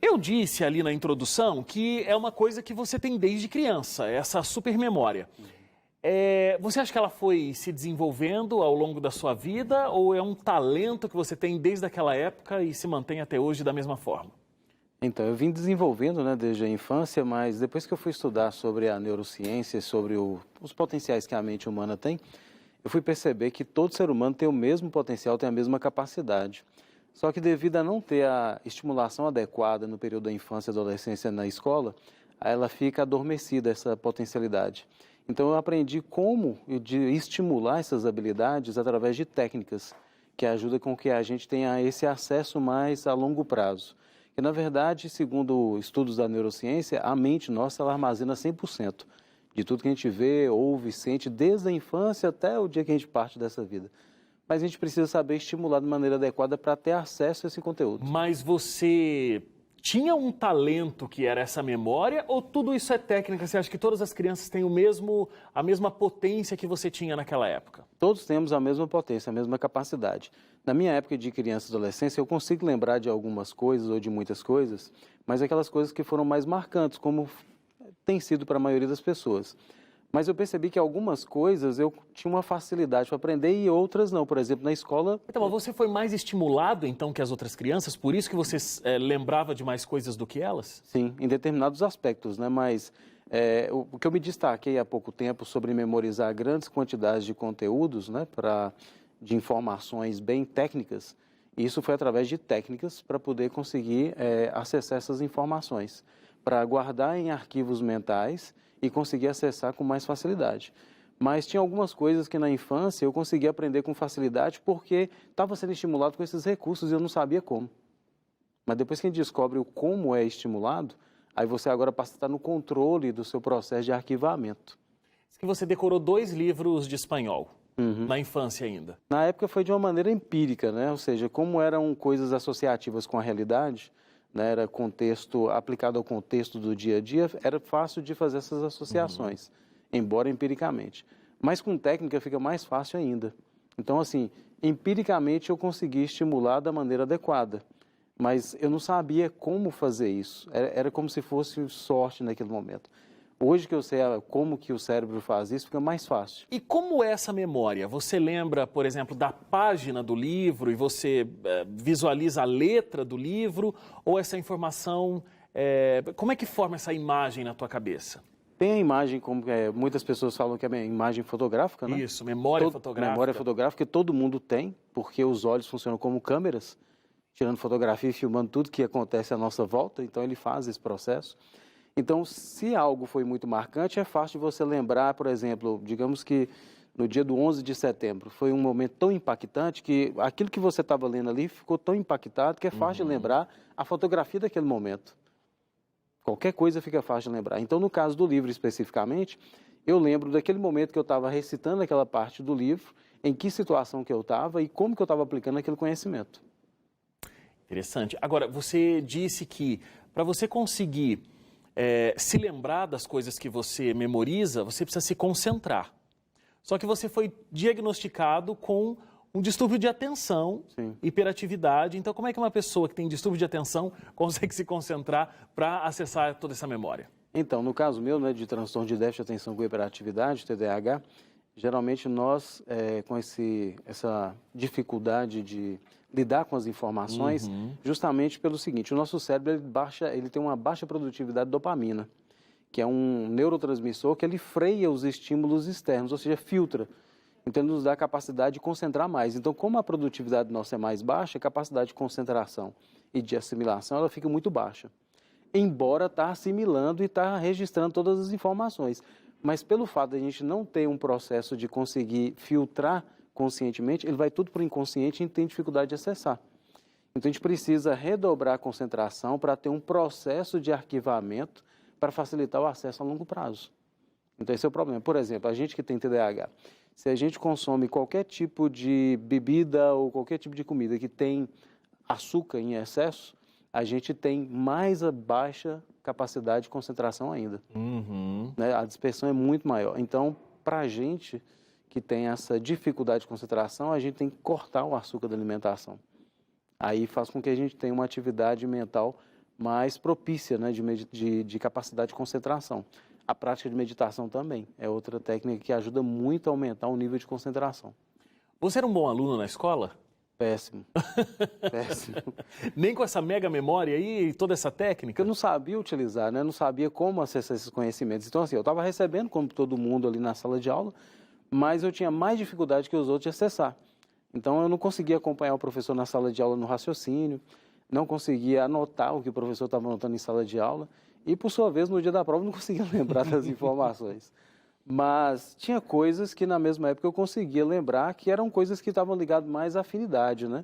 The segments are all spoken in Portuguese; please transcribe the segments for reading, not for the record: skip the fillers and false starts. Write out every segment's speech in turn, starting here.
Eu disse ali na introdução que é uma coisa que você tem desde criança, essa supermemória. Você acha que ela foi se desenvolvendo ao longo da sua vida ou é um talento que você tem desde aquela época e se mantém até hoje da mesma forma? Então, eu vim desenvolvendo, né, desde a infância, mas depois que eu fui estudar sobre a neurociência, sobre os potenciais que a mente humana tem, eu fui perceber que todo ser humano tem o mesmo potencial, tem a mesma capacidade. Só que devido a não ter a estimulação adequada no período da infância e adolescência na escola, aí ela fica adormecida, essa potencialidade. Então, eu aprendi como estimular essas habilidades através de técnicas que ajudam com que a gente tenha esse acesso mais a longo prazo. E, na verdade, segundo estudos da neurociência, a mente nossa ela armazena 100% de tudo que a gente vê, ouve, sente, desde a infância até o dia que a gente parte dessa vida. Mas a gente precisa saber estimular de maneira adequada para ter acesso a esse conteúdo. Mas você tinha um talento que era essa memória ou tudo isso é técnica? Você acha que todas as crianças têm a mesma potência que você tinha naquela época? Todos temos a mesma potência, a mesma capacidade. Na minha época de criança e adolescência, eu consigo lembrar de algumas coisas ou de muitas coisas, mas aquelas coisas que foram mais marcantes, como tem sido para a maioria das pessoas. Mas eu percebi que algumas coisas eu tinha uma facilidade para aprender e outras não. Por exemplo, na escola... Então, mas você foi mais estimulado, então, que as outras crianças? Por isso que você lembrava de mais coisas do que elas? Sim, em determinados aspectos, né? Mas o que eu me destaquei há pouco tempo sobre memorizar grandes quantidades de conteúdos, né? De informações bem técnicas, e isso foi através de técnicas para poder conseguir acessar essas informações, para guardar em arquivos mentais e conseguir acessar com mais facilidade. Mas tinha algumas coisas que na infância eu conseguia aprender com facilidade porque estava sendo estimulado com esses recursos e eu não sabia como. Mas depois que a gente descobre o como é estimulado, aí você agora passa a estar no controle do seu processo de arquivamento. Diz que você decorou 2 livros de espanhol, na infância ainda. Na época foi de uma maneira empírica, né? Ou seja, como eram coisas associativas com a realidade, né? Era contexto aplicado ao contexto do dia a dia, era fácil de fazer essas associações, embora empiricamente. Mas com técnica fica mais fácil ainda. Então, assim, empiricamente eu consegui estimular da maneira adequada, mas eu não sabia como fazer isso. Era como se fosse sorte naquele momento. Hoje que eu sei como que o cérebro faz isso, fica mais fácil. E como é essa memória? Você lembra, por exemplo, da página do livro e você visualiza a letra do livro? Ou essa informação, como é que forma essa imagem na tua cabeça? Tem a imagem, como muitas pessoas falam que é a imagem fotográfica, né? Isso, memória fotográfica. Memória fotográfica que todo mundo tem, porque os olhos funcionam como câmeras, tirando fotografia e filmando tudo que acontece à nossa volta, então ele faz esse processo. Então, se algo foi muito marcante, é fácil de você lembrar, por exemplo, digamos que no dia do 11 de setembro, foi um momento tão impactante que aquilo que você estava lendo ali ficou tão impactado que é fácil de lembrar a fotografia daquele momento. Qualquer coisa fica fácil de lembrar. Então, no caso do livro especificamente, eu lembro daquele momento que eu estava recitando aquela parte do livro, em que situação que eu estava e como que eu estava aplicando aquele conhecimento. Interessante. Agora, você disse que para você conseguir se lembrar das coisas que você memoriza, você precisa se concentrar. Só que você foi diagnosticado com um distúrbio de atenção, Sim. hiperatividade. Então, como é que uma pessoa que tem distúrbio de atenção consegue se concentrar para acessar toda essa memória? Então, no caso meu, né, de transtorno de déficit de atenção com hiperatividade, TDAH, geralmente nós, com essa dificuldade de lidar com as informações, justamente pelo seguinte, o nosso cérebro ele tem uma baixa produtividade de dopamina, que é um neurotransmissor que ele freia os estímulos externos, ou seja, filtra. Então, ele nos dá a capacidade de concentrar mais. Então, como a produtividade nossa é mais baixa, a capacidade de concentração e de assimilação ela fica muito baixa. Embora está assimilando e está registrando todas as informações. Mas pelo fato de a gente não ter um processo de conseguir filtrar conscientemente, ele vai tudo para o inconsciente e tem dificuldade de acessar. Então, a gente precisa redobrar a concentração para ter um processo de arquivamento para facilitar o acesso a longo prazo. Então, esse é o problema. Por exemplo, a gente que tem TDAH, se a gente consome qualquer tipo de bebida ou qualquer tipo de comida que tem açúcar em excesso, a gente tem mais a baixa capacidade de concentração ainda. Né? A dispersão é muito maior. Então, para a gente que tem essa dificuldade de concentração, a gente tem que cortar o açúcar da alimentação. Aí faz com que a gente tenha uma atividade mental mais propícia, né, de capacidade de concentração. A prática de meditação também é outra técnica que ajuda muito a aumentar o nível de concentração. Você era um bom aluno na escola? Péssimo. Péssimo. Nem com essa mega memória aí e toda essa Porque técnica? eu não sabia utilizar, né? Eu não sabia como acessar esses conhecimentos. Então, assim, eu estava recebendo, como todo mundo ali na sala de aula, mas eu tinha mais dificuldade que os outros de acessar. Então, eu não conseguia acompanhar o professor na sala de aula no raciocínio, não conseguia anotar o que o professor estava anotando em sala de aula e, por sua vez, no dia da prova, eu não conseguia lembrar das informações. Mas tinha coisas que, na mesma época, eu conseguia lembrar que eram coisas que estavam ligadas mais à afinidade, né?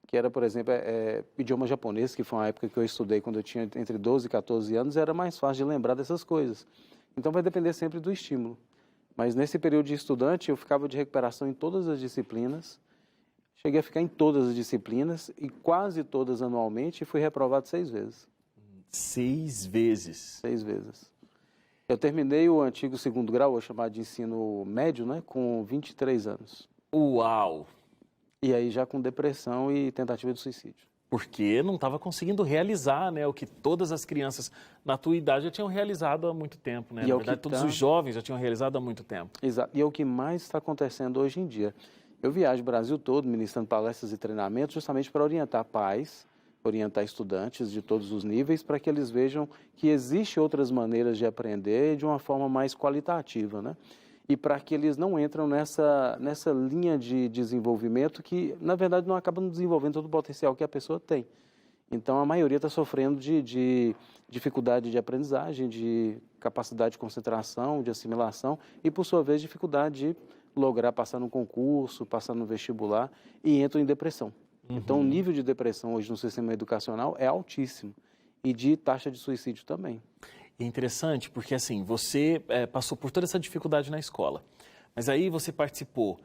Que era, por exemplo, idioma japonês, que foi uma época que eu estudei quando eu tinha entre 12 e 14 anos, era mais fácil de lembrar dessas coisas. Então, vai depender sempre do estímulo. Mas, nesse período de estudante, eu ficava de recuperação em todas as disciplinas. Cheguei a ficar em todas as disciplinas e quase todas anualmente e fui reprovado 6 vezes. 6 vezes? 6 vezes. Eu terminei o antigo segundo grau, o chamado de ensino médio, né, com 23 anos. Uau! E aí já com depressão e tentativa de suicídio. Porque não estava conseguindo realizar, né, o que todas as crianças na tua idade já tinham realizado há muito tempo, né? E Na é o verdade, que todos tá- os jovens já tinham realizado há muito tempo. Exato. E é o que mais está acontecendo hoje em dia. Eu viajo o Brasil todo ministrando palestras e treinamentos justamente para orientar pais, orientar estudantes de todos os níveis, para que eles vejam que existem outras maneiras de aprender de uma forma mais qualitativa, né? E para que eles não entram nessa linha de desenvolvimento que, na verdade, não acabam desenvolvendo todo o potencial que a pessoa tem. Então, a maioria está sofrendo de dificuldade de aprendizagem, de capacidade de concentração, de assimilação e, por sua vez, dificuldade de lograr passar no concurso, passar no vestibular e entram em depressão. Então, o nível de depressão hoje no sistema educacional é altíssimo e de taxa de suicídio também. É interessante porque, assim, você passou por toda essa dificuldade na escola, mas aí você participou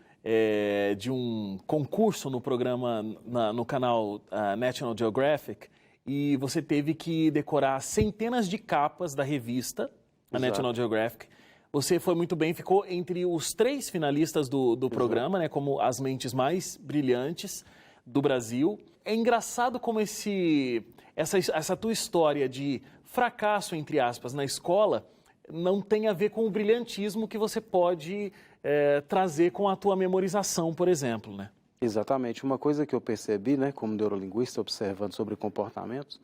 de um concurso no programa, no canal National Geographic, e você teve que decorar centenas de capas da revista, a Exato. National Geographic. Você foi muito bem, ficou entre os 3 finalistas do programa, né, como as mentes mais brilhantes do Brasil. É engraçado como essa tua história de fracasso, entre aspas, na escola não tem a ver com o brilhantismo que você pode trazer com a tua memorização, por exemplo, né? Exatamente. Uma coisa que eu percebi, né, como neurolinguista, observando sobre comportamentos,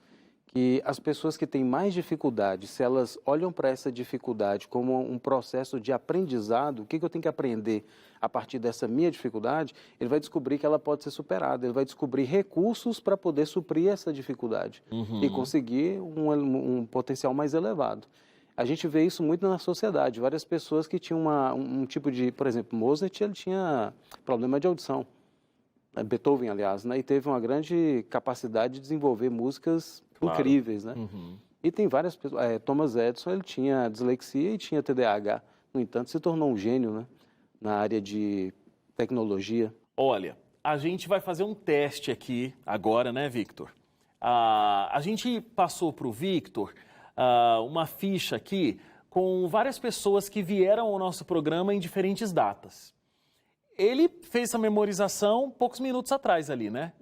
que as pessoas que têm mais dificuldade, se elas olham para essa dificuldade como um processo de aprendizado, o que eu tenho que aprender a partir dessa minha dificuldade, ele vai descobrir que ela pode ser superada, ele vai descobrir recursos para poder suprir essa dificuldade e conseguir um potencial mais elevado. A gente vê isso muito na sociedade, várias pessoas que tinham um tipo de, por exemplo, Mozart, ele tinha problema de audição, Beethoven, aliás, né, e teve uma grande capacidade de desenvolver músicas incríveis, né? E tem várias pessoas. Thomas Edison, ele tinha dislexia e tinha TDAH. No entanto, se tornou um gênio, né? Na área de tecnologia. Olha, a gente vai fazer um teste aqui agora, né, Victor? A gente passou para o Victor uma ficha aqui com várias pessoas que vieram ao nosso programa em diferentes datas. Ele fez essa memorização poucos minutos atrás ali, né?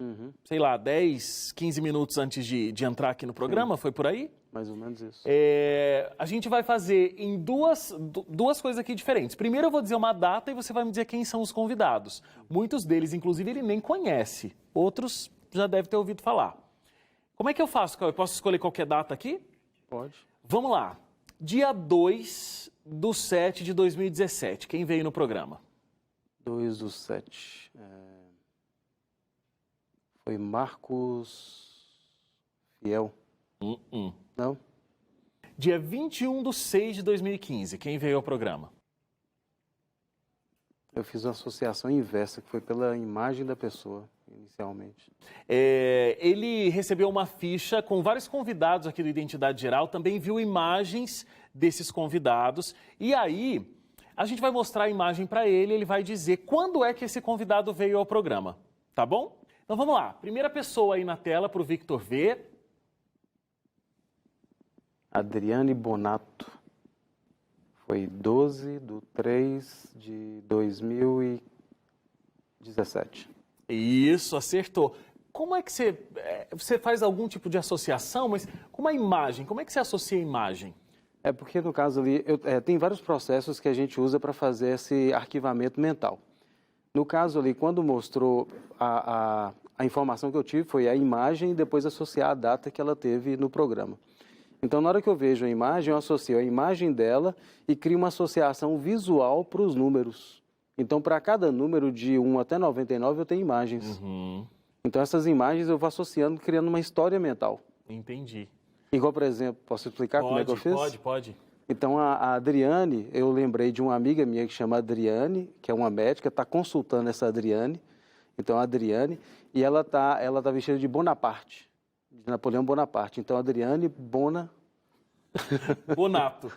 Sei lá, 10, 15 minutos antes de entrar aqui no programa, foi por aí? Mais ou menos isso. A gente vai fazer em duas coisas aqui diferentes. Primeiro eu vou dizer uma data e você vai me dizer quem são os convidados. Muitos deles, inclusive, ele nem conhece. Outros já deve ter ouvido falar. Como é que eu faço? Eu posso escolher qualquer data aqui? Pode. Vamos lá. Dia 2/7/2017. Quem veio no programa? 2/7. Foi Marcos Fiel. Não? Dia 21/6/2015. Quem veio ao programa? Eu fiz uma associação inversa, que foi pela imagem da pessoa, inicialmente. Ele recebeu uma ficha com vários convidados aqui do Identidade Geral, também viu imagens desses convidados, e aí a gente vai mostrar a imagem para ele, ele vai dizer quando é que esse convidado veio ao programa, tá bom? Então vamos lá, primeira pessoa aí na tela para o Victor ver. Adriane Bonato. Foi 12/3/2017. Isso, acertou. como é que você faz algum tipo de associação, mas com uma imagem, como é que você associa a imagem? É porque, no caso ali, tem vários processos que a gente usa para fazer esse arquivamento mental. No caso ali, quando mostrou a informação que eu tive, foi a imagem e depois associar a data que ela teve no programa. Então, na hora que eu vejo a imagem, eu associo a imagem dela e crio uma associação visual para os números. Então, para cada número de 1 até 99, eu tenho imagens. Uhum. Então, essas imagens eu vou associando, criando uma história mental. Entendi. Igual, por exemplo, posso explicar como é que eu fiz? Pode. Então, a Adriane, eu lembrei de uma amiga minha que chama Adriane, que é uma médica, está consultando essa Adriane. Então, a Adriane, e ela tá vestida de Bonaparte, de Napoleão Bonaparte. Então, Adriane Bonato.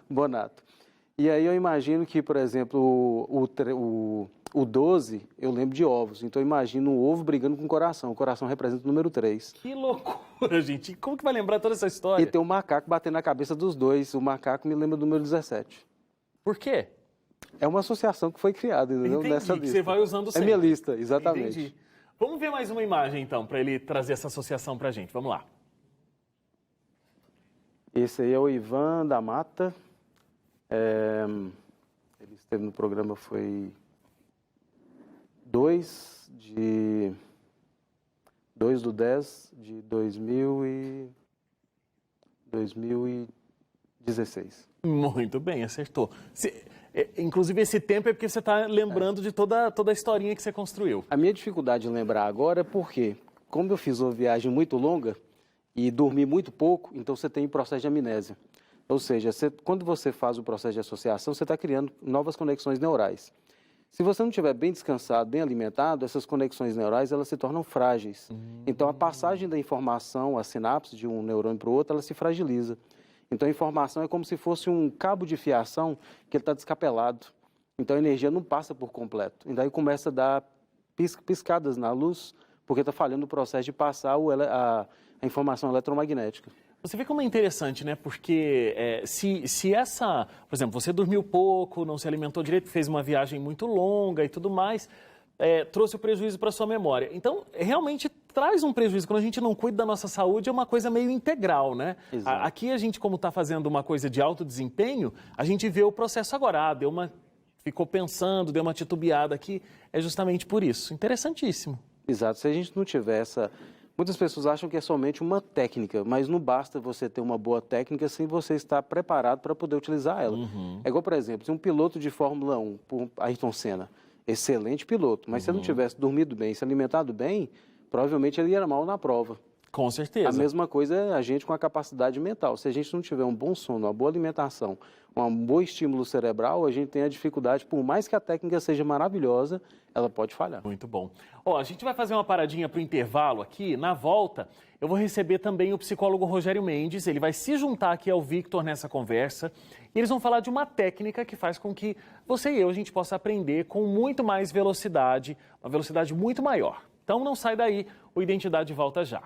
E aí eu imagino que, por exemplo, o 12, eu lembro de ovos. Então, eu imagino um ovo brigando com o coração representa o número 3. Que loucura, gente. Como que vai lembrar toda essa história? E tem um macaco batendo na cabeça dos dois. O macaco me lembra do número 17. Por quê? É uma associação que foi criada, entendeu? Entendi, Nessa que lista. você vai usando sempre. É minha lista, exatamente. Entendi. Vamos ver mais uma imagem, então, para ele trazer essa associação para a gente. Vamos lá. Esse aí é o Ivan da Mata. Ele esteve no programa, foi 2/10 de 2016. Muito bem, acertou. Inclusive, esse tempo é porque você está lembrando de toda a historinha que você construiu. A minha dificuldade em lembrar agora é porque, como eu fiz uma viagem muito longa e dormi muito pouco, então você tem processo de amnésia. Ou seja, quando você faz o processo de associação, você está criando novas conexões neurais. Se você não estiver bem descansado, bem alimentado, essas conexões neurais elas se tornam frágeis. Então, a passagem da informação, a sinapse de um neurônio para o outro, ela se fragiliza. Então, a informação é como se fosse um cabo de fiação que ele está descapelado. Então, a energia não passa por completo. E daí começa a dar piscadas na luz, porque está falhando o processo de passar a informação eletromagnética. Você vê como é interessante, né? Porque se essa... Por exemplo, você dormiu pouco, não se alimentou direito, fez uma viagem muito longa e tudo mais, trouxe o prejuízo para a sua memória. Então, realmente traz um prejuízo. Quando a gente não cuida da nossa saúde, é uma coisa meio integral, né? Aqui a gente, como está fazendo uma coisa de alto desempenho, a gente vê o processo agora. Ficou pensando, deu uma titubeada aqui. É justamente por isso. Interessantíssimo. Exato. Se a gente não tiver essa... Muitas pessoas acham que é somente uma técnica, mas não basta você ter uma boa técnica sem você estar preparado para poder utilizar ela. É igual, por exemplo, se um piloto de Fórmula 1, Ayrton Senna, excelente piloto, mas se ele não tivesse dormido bem, se alimentado bem, provavelmente ele ia mal na prova. Com certeza. A mesma coisa é a gente com a capacidade mental. Se a gente não tiver um bom sono, uma boa alimentação, um bom estímulo cerebral, a gente tem a dificuldade, por mais que a técnica seja maravilhosa, ela pode falhar. Muito bom. A gente vai fazer uma paradinha para o intervalo aqui. Na volta, eu vou receber também o psicólogo Rogério Mendes. Ele vai se juntar aqui ao Victor nessa conversa. E eles vão falar de uma técnica que faz com que você e eu, a gente possa aprender com muito mais velocidade, uma velocidade muito maior. Então não sai daí, o Identidade volta já.